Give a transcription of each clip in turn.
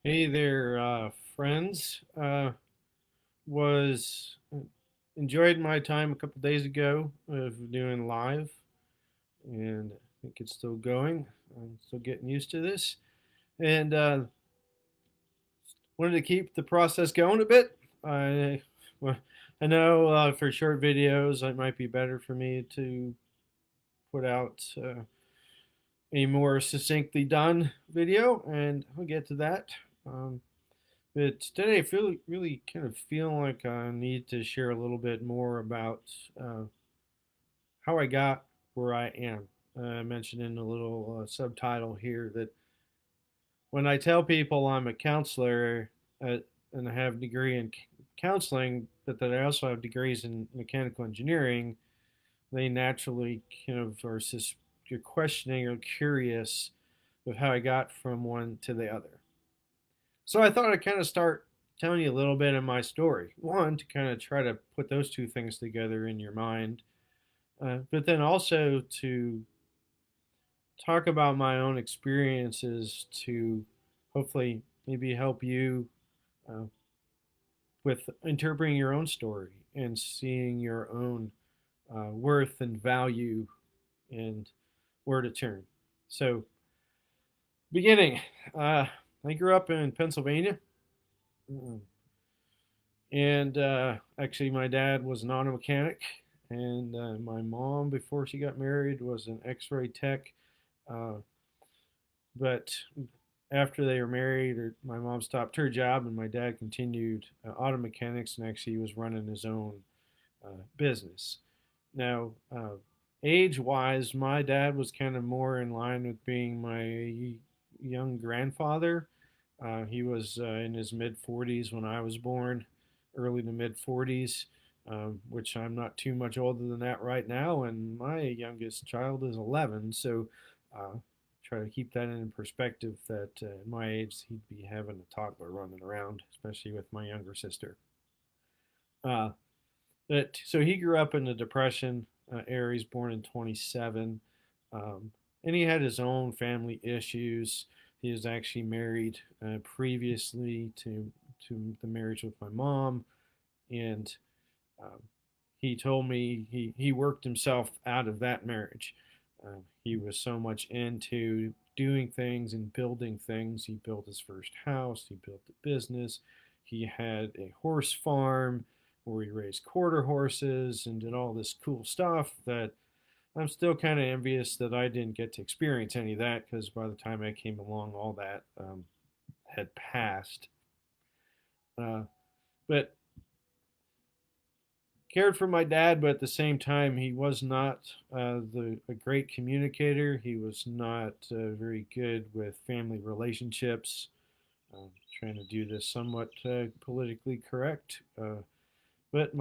Hey there, friends. Was enjoyed my time a couple days ago of doing live, and I think it's still going. I'm still getting used to this, and wanted to keep the process going a bit. I well, I know for short videos, it might be better for me to put out a more succinctly done video, and I'll get to that. Um, But today I feel really kind of feel like I need to share a little bit more about uh, how I got where I am. I mentioned in a little subtitle here that when I tell people I'm a counselor and I have a degree in counseling, but that I also have degrees in mechanical engineering, they naturally kind of are just you're questioning or curious of how I got from one to the other. So I thought I'd kind of start telling you a little bit of my story. One, to kind of try to put those two things together in your mind, but then also to talk about my own experiences to hopefully maybe help you uh, with interpreting your own story and seeing your own worth and value and where to turn. So, beginning, I grew up in Pennsylvania. Mm, And actually, my dad was an auto mechanic, and my mom, before she got married, was an X-ray tech. Uh, but after they were married, my mom stopped her job, and my dad continued auto mechanics, and actually was running his own business. Now, age-wise, my dad was kind of more in line with being my young grandfather. He was in his mid 40s when I was born, early to mid 40s, which I'm not too much older than that right now, and my youngest child is 11. So try to keep that in perspective that at my age, he'd be having a toddler running around, especially with my younger sister. Uh, but so he grew up in the Depression era. He's born in 27. And he had his own family issues. He was actually married previously to the marriage with my mom, and um, he told me he worked himself out of that marriage. He was so much into doing things and building things. He built his first house. He built a business. He had a horse farm where he raised quarter horses and did all this cool stuff that I'm still kind of envious that I didn't get to experience any of that because by the time I came along, all that had passed. Uh, but cared for my dad, but at the same time, he was not a great communicator. He was not very good with family relationships. Trying to do this somewhat politically correct, but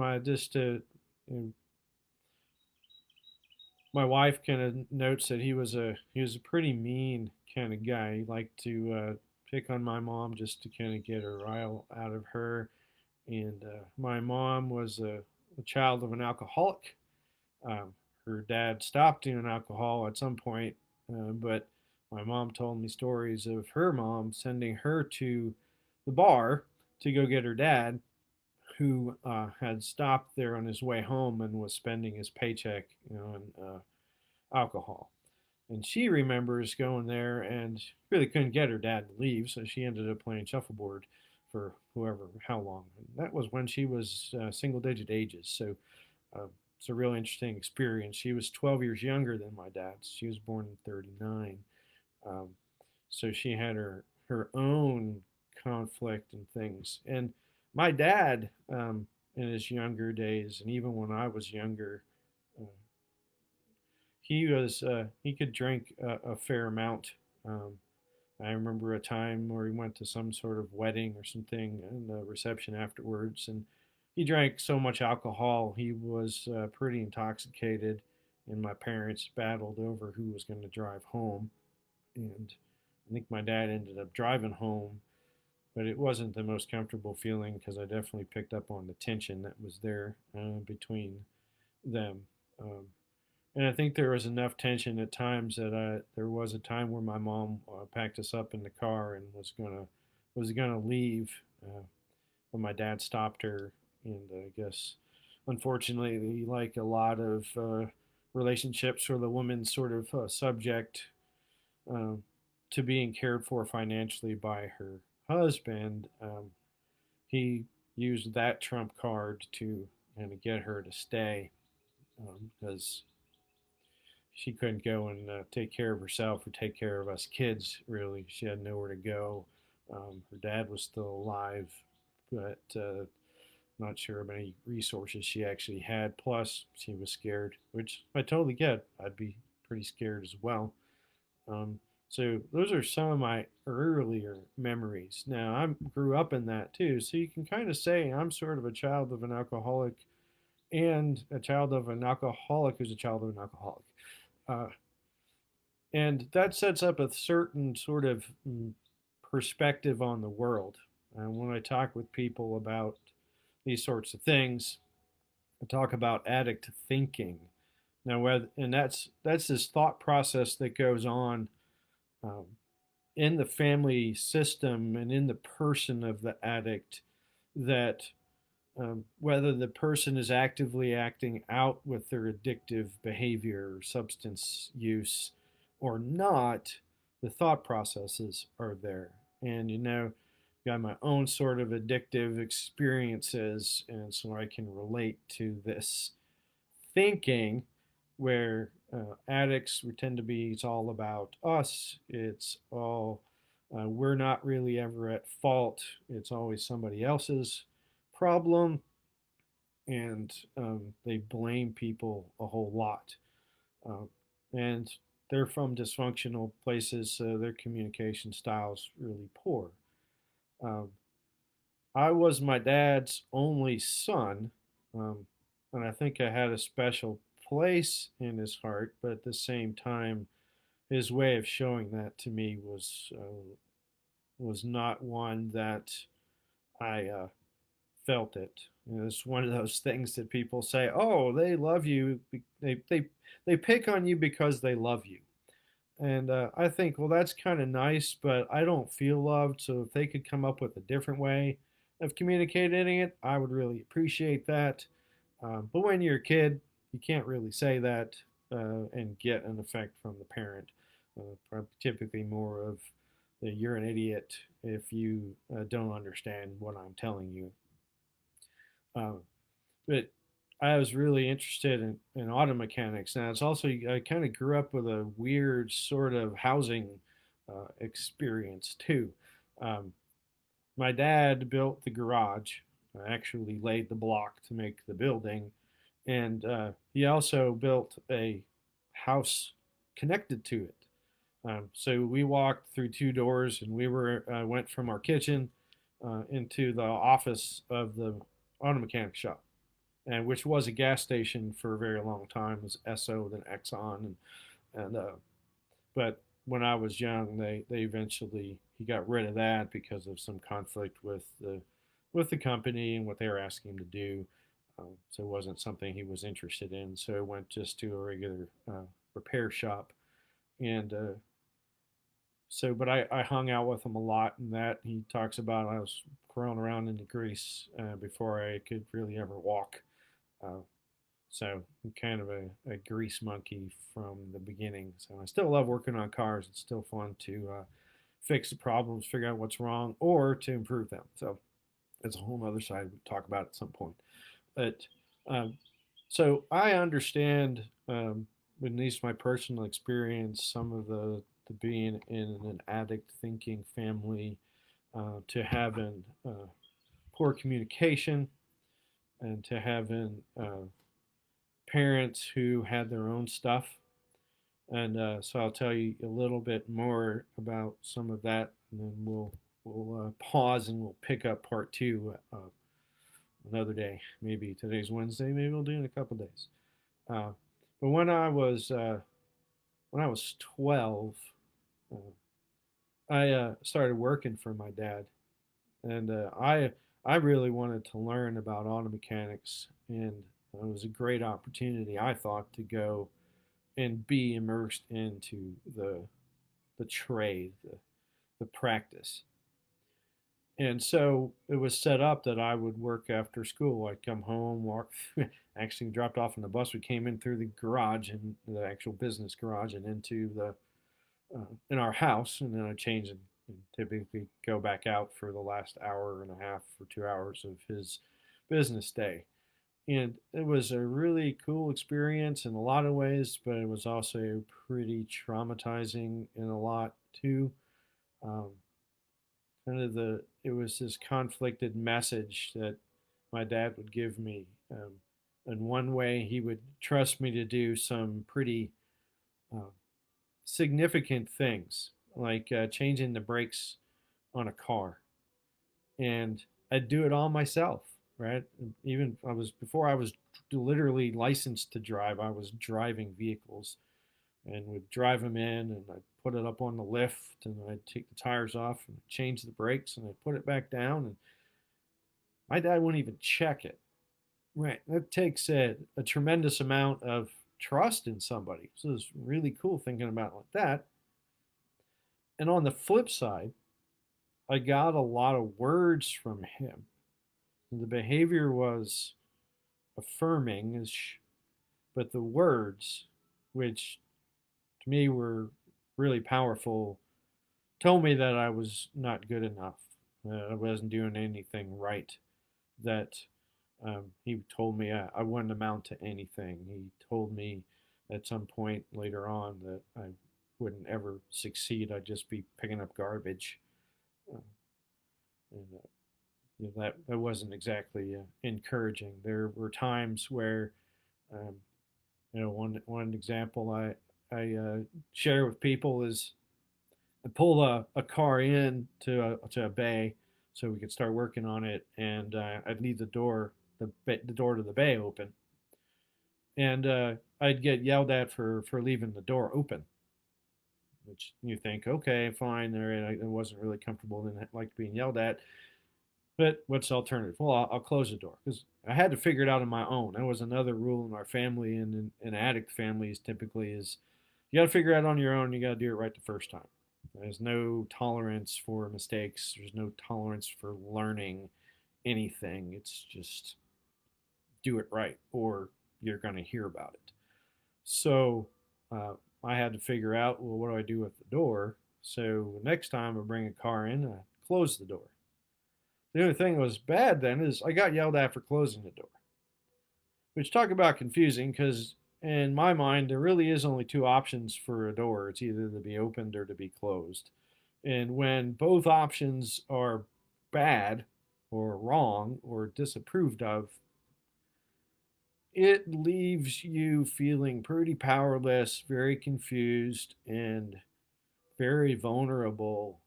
my wife kind of notes that he was a pretty mean kind of guy. He liked to pick on my mom just to kind of get a rile out of her. And my mom was a child of an alcoholic. Her dad stopped doing alcohol at some point, but my mom told me stories of her mom sending her to the bar to go get her dad, who had stopped there on his way home and was spending his paycheck, on alcohol. And she remembers going there and really couldn't get her dad to leave, so she ended up playing shuffleboard for whoever, how long. And that was when she was single digit ages. So uh, it's a real interesting experience. She was 12 years younger than my dad. She was born in 39. Um, so she had her own conflict and things. And my dad, in his younger days, and even when I was younger, uh, he could drink a fair amount. Um, I remember a time where he went to some sort of wedding or something and the reception afterwards, and he drank so much alcohol he was pretty intoxicated. And my parents battled over who was going to drive home, and I think my dad ended up driving home, but it wasn't the most comfortable feeling because I definitely picked up on the tension that was there between them. Um, and I think there was enough tension at times that there was a time where my mom packed us up in the car and was going to was going to leave when my dad stopped her. And I guess, unfortunately, like a lot of relationships where the woman's sort of subject um, to being cared for financially by her husband, he used that trump card to kind of get her to stay because she couldn't go and take care of herself or take care of us kids, really. She had nowhere to go. Her dad was still alive, but not sure how many resources she actually had. Plus, she was scared, which I totally get. I'd be pretty scared as well. Um, so those are some of my earlier memories. Now I grew up in that too, so you can kind of say I'm sort of a child of an alcoholic and a child of an alcoholic who's a child of an alcoholic. Uh, and that sets up a certain sort of perspective on the world. And when I talk with people about these sorts of things, I talk about addict thinking. Now, whether, and that's this thought process that goes on um, in the family system and in the person of the addict that whether the person is actively acting out with their addictive behavior or substance use or not, the thought processes are there. And, got my own sort of addictive experiences, and so I can relate to this thinking where addicts we tend to be, it's all about us, it's all we're not really ever at fault, it's always somebody else's problem, and they blame people a whole lot. Um, and they're from dysfunctional places, so their communication style's really poor. Um, I was my dad's only son, um, and I think I had a special place in his heart, but at the same time, his way of showing that to me was not one that I felt it. It's one of those things that people say, "Oh, they love you. They pick on you because they love you." And I think, well, that's kind of nice, but I don't feel loved. So if they could come up with a different way of communicating it, I would really appreciate that. But when you're a kid, you can't really say that and get an effect from the parent. Typically, more of the "you're an idiot if you don't understand what I'm telling you." Uh, but I was really interested in auto mechanics. Now it's also I kind of grew up with a weird sort of housing experience too. Um, my dad built the garage, actually laid the block to make the building, and he also built a house connected to it. So we walked through two doors, and we went from our kitchen into the office of the auto mechanic shop, and which was a gas station for a very long time. It was Esso, then Exxon, and but when I was young, they eventually he got rid of that because of some conflict with the company and what they were asking him to do. So it wasn't something he was interested in. So it went just to a regular repair shop, and but I hung out with him a lot, and that he talks about I was crawling around in the grease before I could really ever walk. Uh, so I'm kind of a grease monkey from the beginning. So I still love working on cars. It's still fun to fix the problems, figure out what's wrong, or to improve them. So it's a whole other side we talk about at some point. But um, so I understand, at least my personal experience, some of the being in an addict thinking family, to having poor communication, and to having parents who had their own stuff. And so I'll tell you a little bit more about some of that, and then we'll pause and we'll pick up part two another day. Maybe today's Wednesday. Maybe we'll do it in a couple days. Uh, but when I was 12, I started working for my dad, and I really wanted to learn about auto mechanics, and it was a great opportunity I thought to go and be immersed into the trade, the practice. And so it was set up that I would work after school. I'd come home, walk, actually dropped off on the bus. We came in through the garage and the actual business garage and into the in our house, and then I'd change and typically go back out for the last hour and a half or 2 hours of his business day. And it was a really cool experience in a lot of ways, but it was also pretty traumatizing in a lot too. Um, kind of it was this conflicted message that my dad would give me. In one way, he would trust me to do some pretty uh, significant things, like changing the brakes on a car, and I'd do it all myself. Right, even I was before I was literally licensed to drive. I was driving vehicles and would drive them in, and I'd put it up on the lift, and I'd take the tires off and change the brakes, and I'd put it back down, and my dad wouldn't even check it. Right, that takes a tremendous amount of trust in somebody. So it's really cool thinking about it like that. And on the flip side, I got a lot of words from him. The behavior was affirming, but the words, which to me were really powerful, told me that I was not good enough. I wasn't doing anything right. That he told me I wouldn't amount to anything. He told me at some point later on that I wouldn't ever succeed. I'd just be picking up garbage. Uh, and that wasn't exactly encouraging. There were times where, um, one example I share with people is I pull a car in to a bay so we could start working on it, and I'd leave the door to the bay open, and I'd get yelled at for leaving the door open, which you think, okay, fine, all right, I wasn't really comfortable and like being yelled at. But what's the alternative? Well, I'll close the door because I had to figure it out on my own. That was another rule in our family and in addict families typically is you got to figure it out on your own. You got to do it right the first time. There's no tolerance for mistakes. There's no tolerance for learning anything. It's just do it right or you're going to hear about it. So uh, I had to figure out, well, what do I do with the door? So next time I bring a car in, I close the door. The only thing that was bad then is I got yelled at for closing the door. Which talk about confusing because in my mind there really is only two options for a door. It's either to be opened or to be closed. And when both options are bad or wrong or disapproved of, it leaves you feeling pretty powerless, very confused, and very vulnerable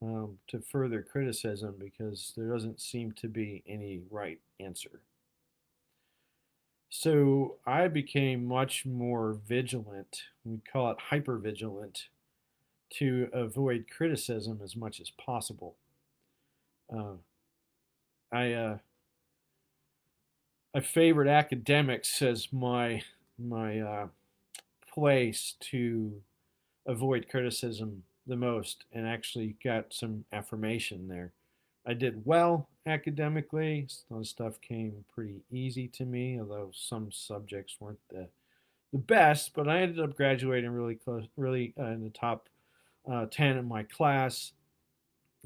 to further criticism because there doesn't seem to be any right answer. So I became much more vigilant. We call it hyper vigilant to avoid criticism as much as possible. Uh, I I favored academics as my place to avoid criticism the most, and actually got some affirmation there. I did well academically. Some stuff came pretty easy to me, although some subjects weren't the best. But I ended up graduating really close, really in the top 10 in my class.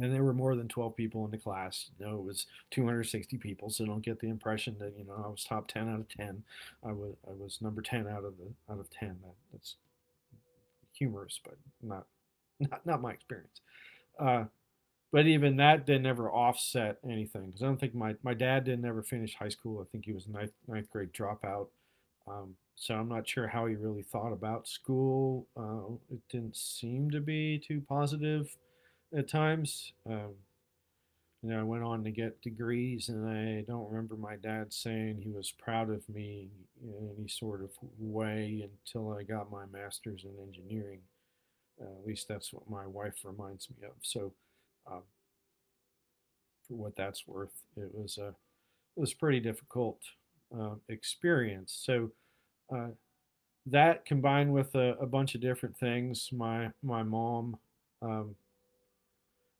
And there were more than 12 people in the class. It was 260 people, so don't get the impression that I was top 10 out of 10. I was number 10 out of 10. That's humorous, but not my experience. Uh, but even that didn't ever offset anything because I don't think my dad didn't ever finish high school. I think he was ninth grade dropout. So I'm not sure how he really thought about school. It didn't seem to be too positive at times. I went on to get degrees, and I don't remember my dad saying he was proud of me in any sort of way until I got my master's in engineering. At least that's what my wife reminds me of. So, um, for what that's worth, it was pretty difficult experience. So that combined with a bunch of different things, my mom um,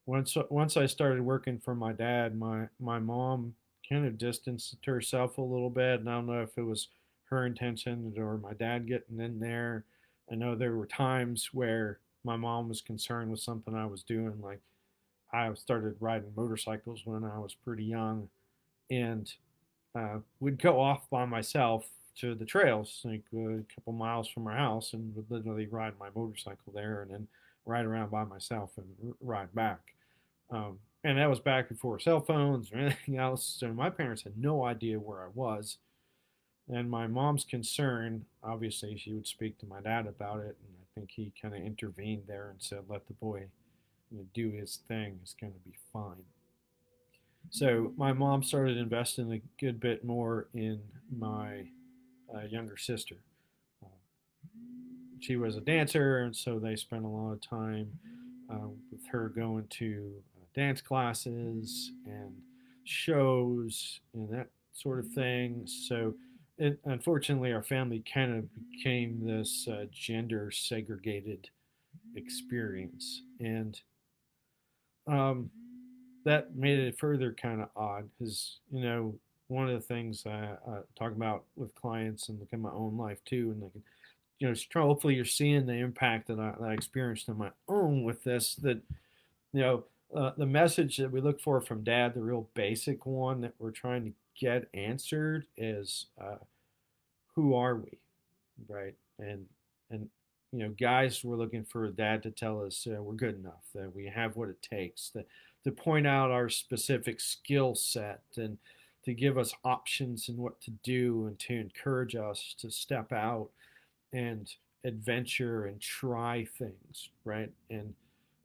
once I started working for my dad, my mom kind of distanced herself a little bit, and I don't know if it was her intention or my dad getting in there. I know there were times where my mom was concerned with something I was doing, like I started riding motorcycles when I was pretty young, and would go off by myself to the trails, like a couple miles from our house, and would literally ride my motorcycle there, and then ride around by myself and ride back. And that was back before cell phones or anything else. So my parents had no idea where I was. And my mom's concern, obviously, she would speak to my dad about it. And I think he kind of intervened there and said, let the boy, do his thing. It's going to be fine. So my mom started investing a good bit more in my younger sister. Uh, she was a dancer, and so they spent a lot of time with her going to dance classes and shows and that sort of thing. So, unfortunately, our family kind of became this gender segregated experience, and um, that made it further kind of odd because one of the things I talk about with clients and look at my own life too, and like hopefully you're seeing the impact that I experienced on my own with this. That you know, the message that we look for from dad, the real basic one that we're trying to get answered is, who are we, right? And guys, we're looking for a dad to tell us we're good enough, that we have what it takes, to point out our specific skill set and to give us options and what to do and to encourage us to step out and adventure and try things, right? And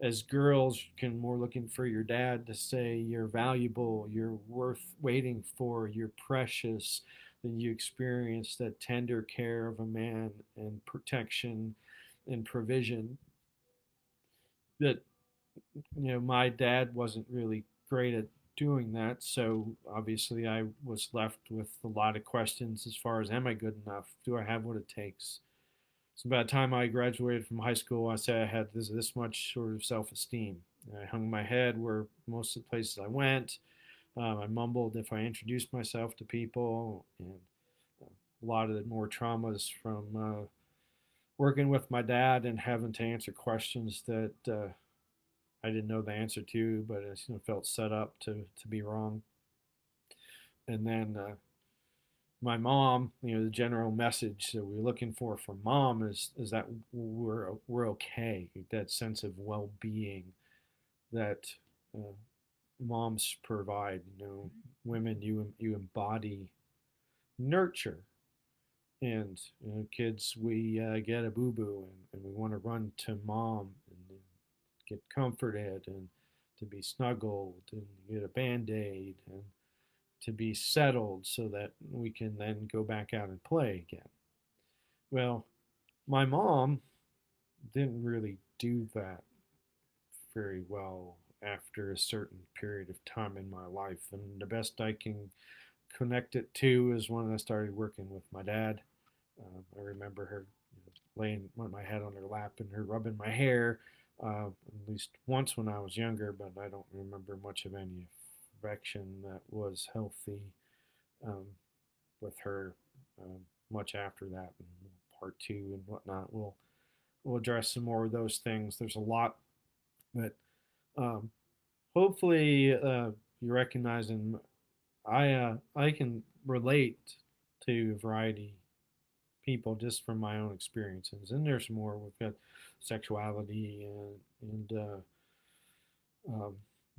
as girls, you can more looking for your dad to say you're valuable, you're worth waiting for, you're precious, that you experience that tender care of a man and protection and provision that my dad wasn't really great at doing that. So obviously I was left with a lot of questions as far as, am I good enough? Do I have what it takes? So by the time I graduated from high school, I said I had this much sort of self-esteem. I hung my head where most of the places I went. I mumbled if I introduced myself to people, and a lot of the more traumas from working with my dad and having to answer questions that I didn't know the answer to, but I felt set up to be wrong. And then my mom, the general message that we're looking for from mom is that we're okay. That sense of well-being that uh, moms provide. Women, you embody nurture, and kids, we get a boo boo, and we want to run to mom and get comforted and to be snuggled and get a band aid and to be settled so that we can then go back out and play again. Well, my mom didn't really do that very well after a certain period of time in my life. And the best I can connect it to is when I started working with my dad. I remember her laying my head on her lap and her rubbing my hair, at least once when I was younger, but I don't remember much of any affection that was healthy um, with her much after that. And part two and whatnot, we'll address some more of those things. There's a lot, but um, hopefully you recognize, and I can relate to a variety people just from my own experiences. And there's more. We've got sexuality and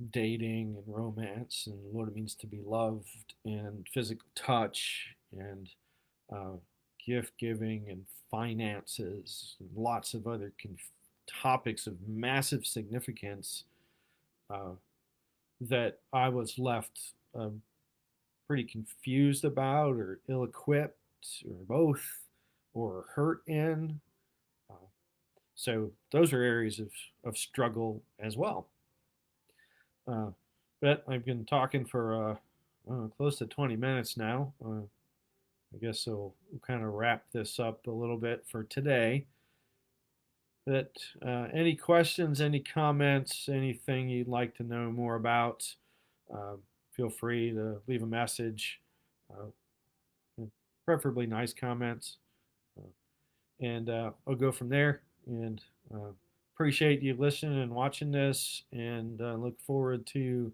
dating and romance and what it means to be loved and physical touch and uh, gift giving and finances and lots of other topics of massive significance uh, that I was left pretty confused about or ill equipped or both or hurt in. Uh, so those are areas of struggle as well. Uh, but I've been talking for close to 20 minutes now. I guess we'll kind of wrap this up a little bit for today. But any questions, any comments, anything you'd like to know more about, uh, feel free to leave a message, uh, preferably nice comments. Uh, and I'll go from there. And appreciate you listening and watching this, and look forward to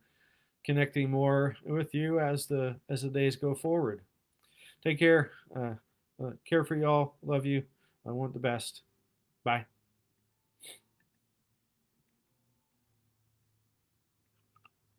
connecting more with you as the days go forward. Take care. Care for y'all. Love you. I want the best. Bye.